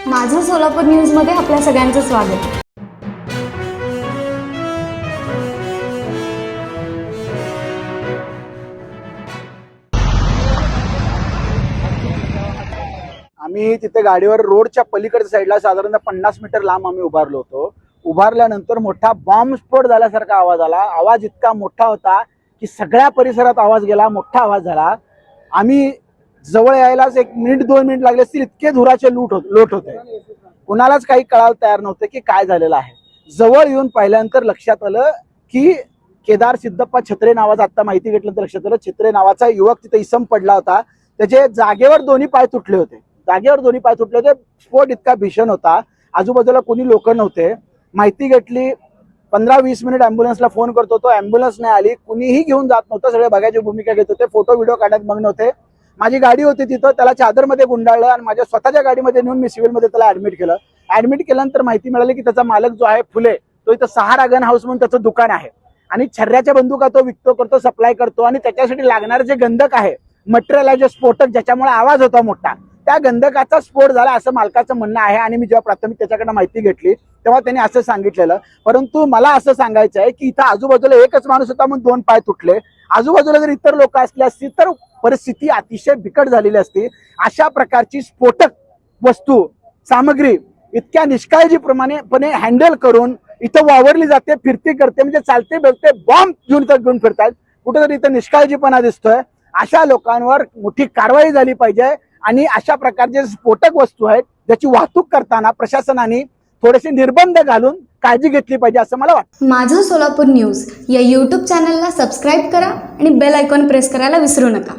माझं सोलापूर न्यूजमध्ये आपल्या सगळ्यांचं स्वागत. आम्ही तिथे गाडीवर रोडच्या पलीकडच्या साईडला साधारणतः 50 मीटर लांब आम्ही उभारलो होतो. उभारल्यानंतर मोठा बॉम्बस्फोट झाल्यासारखा आवाज आला. आवाज इतका मोठा होता की सगळ्या परिसरात आवाज गेला, मोठा आवाज झाला. आम्ही जवळ यायलाच 1 मिनिट 2 मिनिट लागले असतील, इतके धुराचे लोट होते. कुणालाच काही कळायला तयार नव्हते की काय झालेलं आहे. जवळ येऊन पाहिल्यानंतर लक्षात आलं की केदार सिद्धप्पा छत्रे नावाचा, आता माहिती घेतल्यानंतर लक्षात आलं छत्रे नावाचा युवक तिथे इसम पडला होता. त्याचे जागेवर दोन्ही पाय तुटले होते. स्फोट इतका भीषण होता. आजूबाजूला कोणी लोक नव्हते. माहिती घेतली, 15-20 मिनिट ॲम्ब्युलन्सला फोन करतो, तो ॲम्ब्युलन्स नाही आली. कुणीही घेऊन जात नव्हतं. सगळे बघायची भूमिका घेत होते, फोटो व्हिडिओ काढण्यात मग्न होते. माझी गाडी होती तिथं, त्याला चादरमध्ये गुंडाळलं आणि माझ्या स्वतःच्या गाडीमध्ये नेऊन मी सिव्हिलमध्ये त्याला ऍडमिट केलं. ऍडमिट केल्यानंतर माहिती मिळाली की त्याचा मालक जो आहे फुले, तो इथं सहारा गन हाऊस म्हणून त्याचं दुकान आहे आणि छर्ऱ्याच्या बंदुका तो विकतो, करतो, सप्लाय करतो आणि त्याच्यासाठी लागणारे जे गंधक आहे, मटेरियल आहे, जे स्फोटक ज्याच्यामुळे आवाज होता मोठा, त्या गंधकाचा स्फोट झाला असं मालकाचं म्हणणं आहे. आणि मी जेव्हा प्राथमिक त्याच्याकडनं माहिती घेतली तेव्हा त्यांनी असं सांगितलेलं. परंतु मला असं सांगायचं आहे की इथं आजूबाजूला एकच माणूस होता म्हणून 2 पाय तुटले. आजूबाजूला जर इतर लोक असले असतील तर परिस्थिती अतिशय बिकट झालेली असती. अशा प्रकारची स्फोटक वस्तू सामग्री इतक्या निष्काळजीपणे हँडल करून इथं वावरली जाते, फिरती करते, म्हणजे चालते बोलते बॉम्ब घेऊन फिरतात. कुठेतरी इथं निष्काळजीपणा दिसतोय. अशा लोकांवर मोठी कारवाई झाली पाहिजे आणि अशा प्रकारचे स्फोटक वस्तू आहेत ज्याची वाहतूक करताना प्रशासनाने थोडेसे निर्बंध घालून काळजी घेतली पाहिजे असं मला वाटतं. माझं सोलापूर न्यूज या यूट्यूब चॅनलला सबस्क्राईब करा आणि बेल आयकॉन प्रेस करायला विसरू नका.